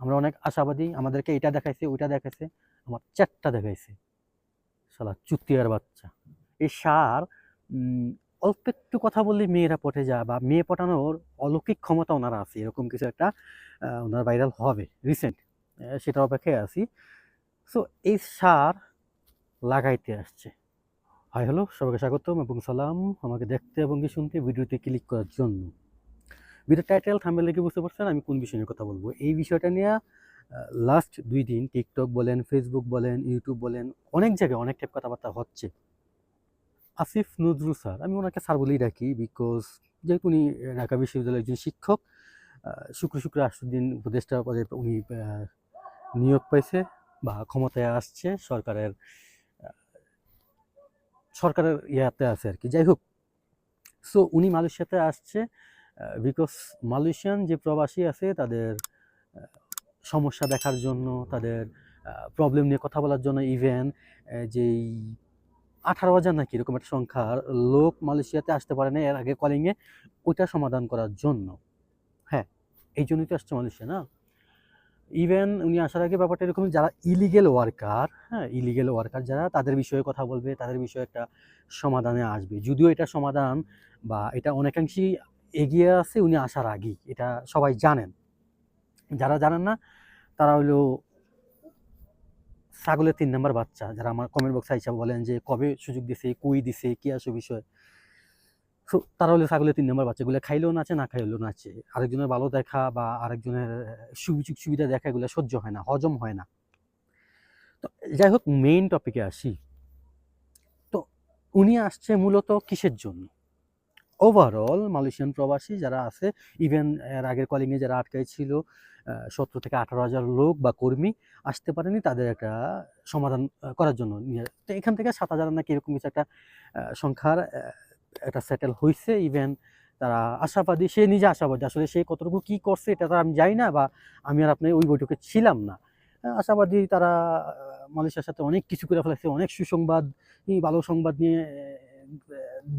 আমরা অনেক আশাবাদী, আমাদেরকে এটা দেখাইছে, ওইটা দেখাইছে, আমার ৪ টা দেখাইছে। শালা চুতিয়ার বাচ্চা। এই ষাঁড় অল্প একটু কথা বললেই মেয়েরা পটে যায় বা মেয়ে পটানোর অলৌকিক ক্ষমতা ওনার আছে। এরকম কিছু একটা ওনার ভাইরাল হবে রিসেন্ট। সেটার অপেক্ষায় আছি। সো এই ষাঁড় লাগাইতে আসছে। হাই হ্যালো, সবাইকে স্বাগতম এবং সালাম আমাকে দেখতে এবং কি শুনতে ভিডিওতে ক্লিক করার জন্য। ভিডিও টাইটেল থাম্বনেল দেখে বুঝতে পারছেন আমি কোন বিষয় নিয়ে কথা বলবো। এই বিষয়টা নিয়ে লাস্ট ২ দিন টিকটক বলেন, ফেসবুক বলেন, ইউটিউব বলেন, অনেক জায়গায় অনেক টাইপ কথাবার্তা হচ্ছে। আসিফ নজরুল স্যার, আমি ওনাকে স্যার বলেই ডাকি বিকজ যেহেতু উনি ঢাকা বিশ্ববিদ্যালয়ের একজন শিক্ষক। শুক্র ৮ দিন উপদেষ্টা পদে উনি নিয়োগ পাইছে বা ক্ষমতায় আসছে সরকারের ইয়াতে আছে আর কি। যাই হোক, সো উনি মালয়েশিয়াতে আসছে বিকজ মালয়েশিয়ান যে প্রবাসী আছে তাদের সমস্যা দেখার জন্য, তাদের প্রবলেম নিয়ে কথা বলার জন্য। ইভেন যেই 18,000 নাকি এরকম একটা সংখ্যার লোক মালয়েশিয়াতে আসতে পারে না এর আগে কলিংয়ে, ওইটা সমাধান করার জন্য। হ্যাঁ, এই জন্যই তো আসছে মালয়েশিয়া না। ইভেন উনি আসার আগে ব্যাপারটা এরকম, যারা ইলিগেল ওয়ার্কার, হ্যাঁ ইলিগেল ওয়ার্কার যারা, তাদের বিষয়ে কথা বলবে, তাদের বিষয়ে একটা সমাধানে আসবে। যদিও এটা সমাধান বা এটা অনেকাংশেই এগিয়ে আছে উনি আসার আগেই, এটা সবাই জানেন। যারা জানেন না তারা হলো ছাগলের ৩ নাম্বার বাচ্চা, যারা আমার কমেন্ট বক্সে হিসাব বলেন যে কবে সুযোগ দিছে, কই দিছে, কি আসে বিষয়। সো তারা হলো ছাগলের ৩ নাম্বার বাচ্চাগুলো, খাইলেও নাচে, না খাইলেও নাচে। আরেকজনের ভালো দেখা বা আরেকজনের সুযোগ সুবিধা দেখা, এগুলো সহ্য হয় না, হজম হয় না। তো যাই হোক, মেইন টপিকে আসি। তো উনি আসছে মূলত কিসের জন্য? ওভারঅল মালয়েশিয়ান প্রবাসী যারা আছে, ইভেন এর আগের কলিংয়ে যারা আটকাই ছিল ১৭ থেকে ১৮,০০০ লোক বা কর্মী আসতে পারেনি, তাদের একটা সমাধান করার জন্য নিয়ে। তো এখান থেকে ৭,০০০ নাকি এরকম কিছু একটা সংখ্যার একটা সেটেল হইছে। ইভেন তারা আশাবাদী, সে নিজে আশাবাদী। আসলে সে কতটুকু কি করছে এটা তো আমি জানি না, বা আমি আর আপনি ওই বৈঠকে ছিলাম না। আশাবাদী তারা মালয়েশিয়ার সাথে অনেক কিছু করে ফেলেছে, অনেক সুসংবাদ, ভালো সংবাদ নিয়ে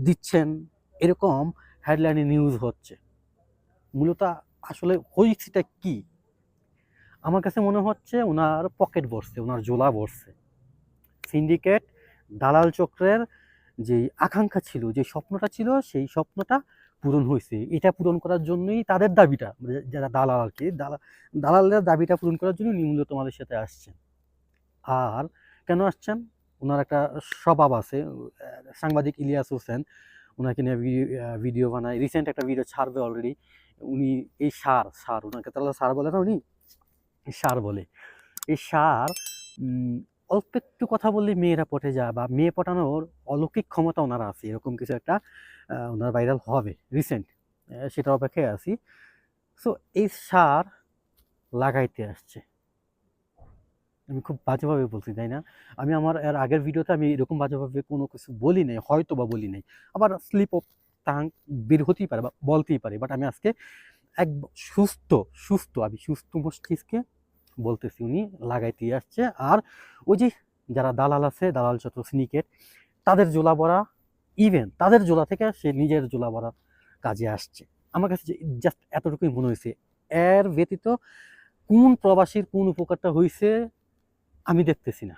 দিচ্ছেন, এরকম হেডলাইনে নিউজ হচ্ছে। মূলত আসলে হইছেটা কি? আমার কাছে মনে হচ্ছে উনার পকেট ভরছে, উনার জোলা ভরছে। সিন্ডিকেট, দালাল চক্রের যেই আকাঙ্ক্ষা ছিল, যে স্বপ্নটা ছিল, সেই স্বপ্নটা পূরণ হইছে। এটা পূরণ করার জন্যই তাদের দাবিটা, মানে যারা দালাল আর কি, দালালদের দাবিটা পূরণ করার জন্য উনি মূলত আমাদের সাথে আসছেন। আর কেন আসছেন? উনার একটা স্বভাব আছে। সাংবাদিক ইলিয়াস হোসেন উনাকে নিয়ে ভিডিও বানায়। রিসেন্ট একটা ভিডিও ছাড়বে অলরেডি। উনি এই সার উনাকে তাহলে সার বলে না, উনি সার বলে। এই সার অল্প একটু কথা বললেই মেয়েরা পটে যায় বা মেয়ে পটানোর অলৌকিক ক্ষমতা ওনার আছে। এরকম কিছু একটা ওনার ভাইরাল হবে রিসেন্ট। সেটার অপেক্ষায় আছি। সো এই সার লাগাইতে আসছে। আমি খুব বাজেভাবে বলছি, তাই না? আমি আমার এর আগের ভিডিওতে আমি এরকম বাজেভাবে কোনো কিছু বলি নাই, হয়তোবা বলি নাই। আবার স্লিপ অফ টাং বের হতেই পারে বা বলতেই পারি। বাট আমি আজকে এক আমি সুস্থ মস্তিষ্কে বলতেছি উনি লাগাইতেই আসছে। আর ওই যে যারা দালাল আছে, দালাল চক্র, সিন্ডিকেট, তাদের জোলা ভরা, ইভেন তাদের জোলা থেকে সে নিজের জোলা ভরা কাজে আসছে। আমার কাছে জাস্ট এতটুকুই মনে হয়েছে। এর ব্যতীত কোন প্রবাসীর কোন উপকারটা হইছে আমি দেখতেছি না।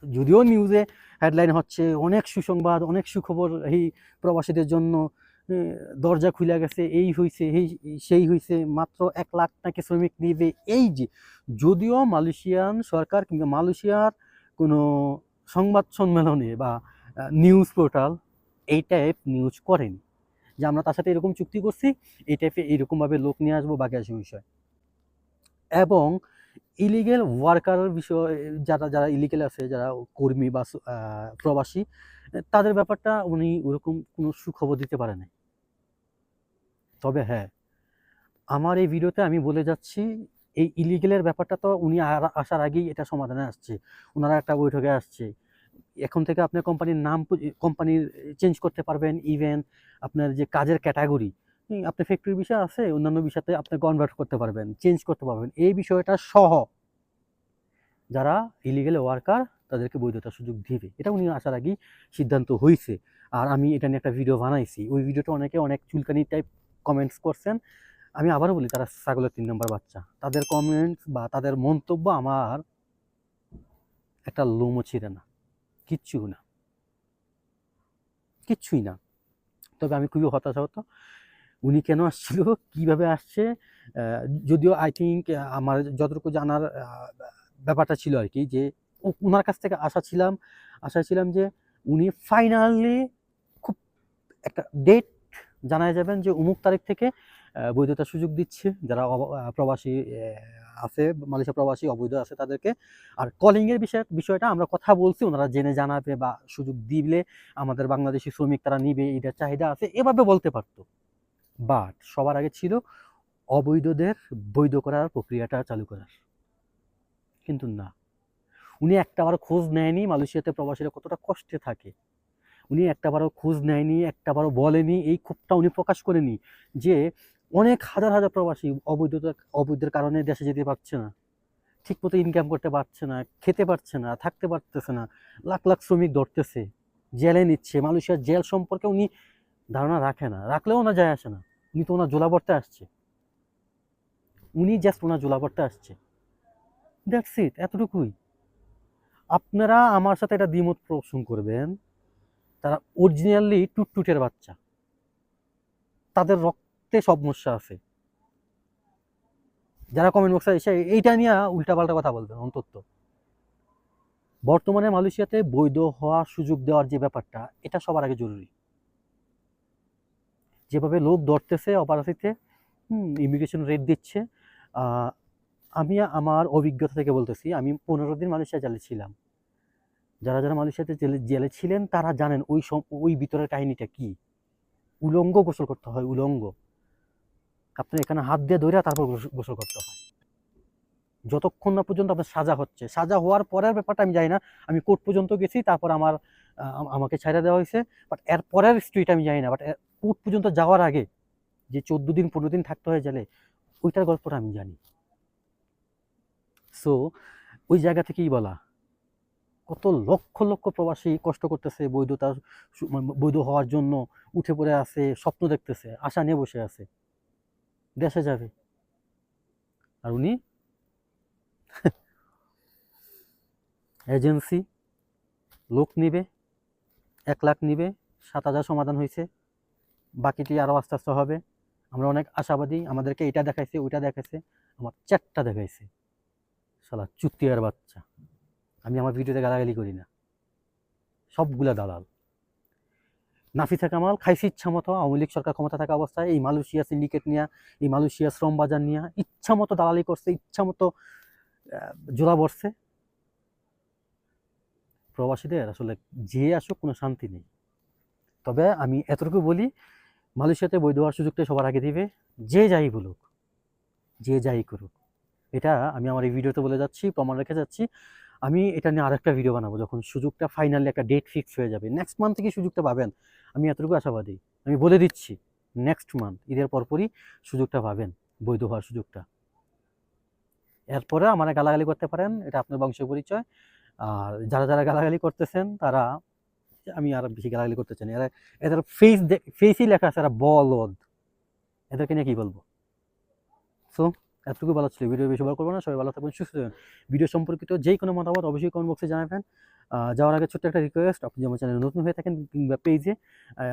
যদিও নিউজে হেডলাইন হচ্ছে অনেক সুসংবাদ, অনেক সুখবর এই প্রবাসীদের জন্য, দরজা খুলে গেছে, এই হইছে, সেই হইছে, মাত্র ১ লাখ নাকি শ্রমিক নিবে। এই যে, যদিও মালয়েশিয়ান সরকার কিংবা মালয়েশিয়ার কোনো সংবাদ সম্মেলনে বা নিউজ পোর্টাল এই টাইপ নিউজ করেনি যে আমরা তার সাথে এরকম চুক্তি করছি, এই টাইপে এইরকমভাবে লোক নিয়ে আসবো বা গ্যাস বিষয়। এবং ইলিগেল ওয়ার্কারের বিষয়, যারা ইলিগেল আছে, যারা কর্মী বা প্রবাসী, তাদের ব্যাপারটা উনি ওরকম কোনো সুখবর দিতে পারে নাই। তবে হ্যাঁ, আমার এই ভিডিওতে আমি বলে যাচ্ছি, এই ইলিগেলের ব্যাপারটা তো উনি আসার আগেই এটা সমাধানে আসছে। উনারা একটা বৈঠকে আসছে। এখন থেকে আপনার কোম্পানির নাম, কোম্পানির চেঞ্জ করতে পারবেন। ইভেন আপনার যে কাজের ক্যাটাগরি, আপনার ফ্যাক্টরির বিষয় আছে, অন্যান্য বিষয়তে আপনি কনভার্ট করতে পারবেন, চেঞ্জ করতে পারবেন। এই বিষয়টা সহ যারা ইলিগেল ওয়ার্কার তাদেরকে বৈধতার সুযোগ দিবে, এটা উনি আসার আগেই সিদ্ধান্ত হয়েছে। আর আমি এটা নিয়ে একটা ভিডিও বানাইছি। ওই ভিডিওটা অনেকে অনেক চুলকানি টাইপ কমেন্টস করছেন। আমি আবারও বলি তারা ছাগলের ৩ নম্বর বাচ্চা। তাদের কমেন্টস বা তাদের মন্তব্য আমার একটা লোমও ছিঁড়ে না, কিচ্ছু না, কিচ্ছুই না। তবে আমি খুবই হতাশাহত। উনি কেন আসছিল, কিভাবে আসছে, যদিও আই থিঙ্ক আমার যতটুকু জানার ব্যাপারটা ছিল আর কি, যে ওনার কাছ থেকে আশা ছিলাম যে উনি ফাইনালি খুব একটা ডেট জানায় যাবেন যে অমুক তারিখ থেকে বৈধতার সুযোগ দিচ্ছে যারা প্রবাসী আছে, মালয়েশিয়া প্রবাসী অবৈধ আছে তাদেরকে। আর কলিংয়ের বিষয়টা আমরা কথা বলছি, ওনারা জেনে জানাবে বা সুযোগ দিলে আমাদের বাংলাদেশি শ্রমিক তারা নিবে, এটার চাহিদা আছে, এভাবে বলতে পারতো। বাট সবার আগে ছিল অবৈধদের বৈধ করার প্রক্রিয়াটা চালু করার। কিন্তু না, উনি একটাবারও খোঁজ নেয়নি মালয়েশিয়াতে প্রবাসীরা কতটা কষ্টে থাকে। উনি একটাবারও খোঁজ নেয়নি, একটাবারও বলেনি, এই ক্ষোভটা উনি প্রকাশ করেনি যে অনেক হাজার হাজার প্রবাসী অবৈধের কারণে দেশে যেতে পারছে না, ঠিকমতো ইনকাম করতে পারছে না, খেতে পারছে না, থাকতে পারতেছে না, লাখ লাখ শ্রমিক ধরতেছে, জেলে নিচ্ছে। মালয়েশিয়ার জেল সম্পর্কে উনি ধারণা রাখে না, রাখলেও ওনার যায় আসে না। উনি তো ওনার জোলাবর্তে আসছে, উনি জাস্ট ওনার জোলাবর্তে আসছে, দ্যাটস ইট, এতটুকুই। আপনারা আমার সাথে এটা দ্বিমত পোষণ করবেন, তারা অরিজিনালি টুটটুটের বাচ্চা, তাদের রক্তে সব সমস্যা আছে। যারা কমেন্ট বক্সে এসে এইটা নিয়ে উল্টাপাল্টা কথা বলবেন, অন্তত বর্তমানে মালয়েশিয়াতে বৈধ হওয়ার সুযোগ দেওয়ার যে ব্যাপারটা, এটা সবার আগে জরুরি। যেভাবে লোক ধরতেছে অপারেশিতে, ইমিগ্রেশন রেট দিচ্ছে, আমি আমার অভিজ্ঞতা থেকে বলতেছি, আমি 15 দিন মালয়েশিয়া জেলে ছিলাম। যারা মালয়েশিয়াতে জেলে ছিলেন তারা জানেন ওই ভিতরের কাহিনীটা কি। উলঙ্গ গোসল করতে হয়, উলঙ্গ। আপনার এখানে হাত দিয়ে ধরে তারপর গোসল করতে হয়, যতক্ষণ না পর্যন্ত আপনার সাজা হচ্ছে। সাজা হওয়ার পরের ব্যাপারটা আমি জানি না, আমি কোর্ট পর্যন্ত গেছি, তারপর আমাকে ছেড়ে দেওয়া হয়েছে। বাট এর পরের স্ট্রিট আমি জানি না। বাট কোর্ট পর্যন্ত যাওয়ার আগে যে 14 দিন 15 দিন থাকতে হয় জেলে, ওইটার গল্পটা আমি জানি। সো ওই জায়গা থেকেই বলা, কত লক্ষ লক্ষ প্রবাসী কষ্ট করতেছে বৈধ হওয়ার জন্য, উঠে পড়ে আছে, স্বপ্ন দেখতেছে, আশা নিয়ে বসে আছে, দেশে যাবে। আর উনি এজেন্সি লোক নিবে, 1 লাখ নিবে, 7,000 সমাধান হয়েছে, বাকিটি আরও আস্তে আস্তে হবে। আমরা অনেক আশাবাদী, আমাদেরকে এটা দেখাইছে, ওইটা দেখাইছে, আমার 4টা দেখাইছে। শালা চুতিয়ার বাচ্চা। আমি আমার ভিডিওতে গালাগালি করি না, সবগুলা দালাল। নাফিসা কামাল খাইছে ইচ্ছা মতো, আওয়ামী লীগ সরকার ক্ষমতা থাকা অবস্থায় এই মালয়েশিয়া সিন্ডিকেট নিয়ে, এই মালয়েশিয়া শ্রম বাজার নিয়ে ইচ্ছা মতো দালালি করছে, ইচ্ছা মতো জোড়া বসছে। প্রবাসীদের আসলে যে আসুক কোনো শান্তি নেই। তবে আমি এতটুকু বলি, মালয়েশিয়াতে বৈধ হওয়ার সুযোগটা সবার আগে দিবে, যে যাই বলুক, যে যাই করুক। এটা আমি আমার এই ভিডিওতে বলে যাচ্ছি, প্রমাণ রেখে যাচ্ছি। আমি এটা নিয়ে আরেকটা ভিডিও বানাবো যখন সুযোগটা ফাইনালি একটা ডেট ফিক্স হয়ে যাবে। নেক্সট মান্থ থেকে সুযোগটা পাবেন, আমি এতটুকু আশাবাদী। আমি বলে দিচ্ছি, নেক্সট মান্থ ঈদের পরপরই সুযোগটা পাবেন, বৈধ হওয়ার সুযোগটা। এরপরে আমার গালাগালি করতে পারেন, এটা আপনার বংশ পরিচয়। আর যারা গালাগালি করতেছেন তারা, আমি আর বেশি গালাগালি করতে চাই না। এদের ফেসই লেখা আছে, এরা বলদ, এদেরকে নিয়ে কি বলবো। সো এতটুকু বলা ছিল, ভিডিও বেশি বড় করবো না। সবাই ভালো থাকবেন, সুস্থ থাকবেন। ভিডিও সম্পর্কিত যে কোনো মতামত অবশ্যই কমেন্ট বক্সে জানাবেন। যাওয়ার আগে ছোট্ট একটা রিকোয়েস্ট, আপনি আমার চ্যানেলে নতুন হয়ে থাকেন কিংবা পেজে,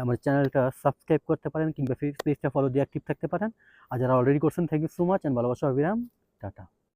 আমার চ্যানেলটা সাবস্ক্রাইব করতে পারেন কিংবা পেজটা ফলো দিয়ে অ্যাক্টিভ থাকতে পারেন। আর যারা অলরেডি করছেন, thank you so much and ভালোবাসা অবিরাম, টাটা।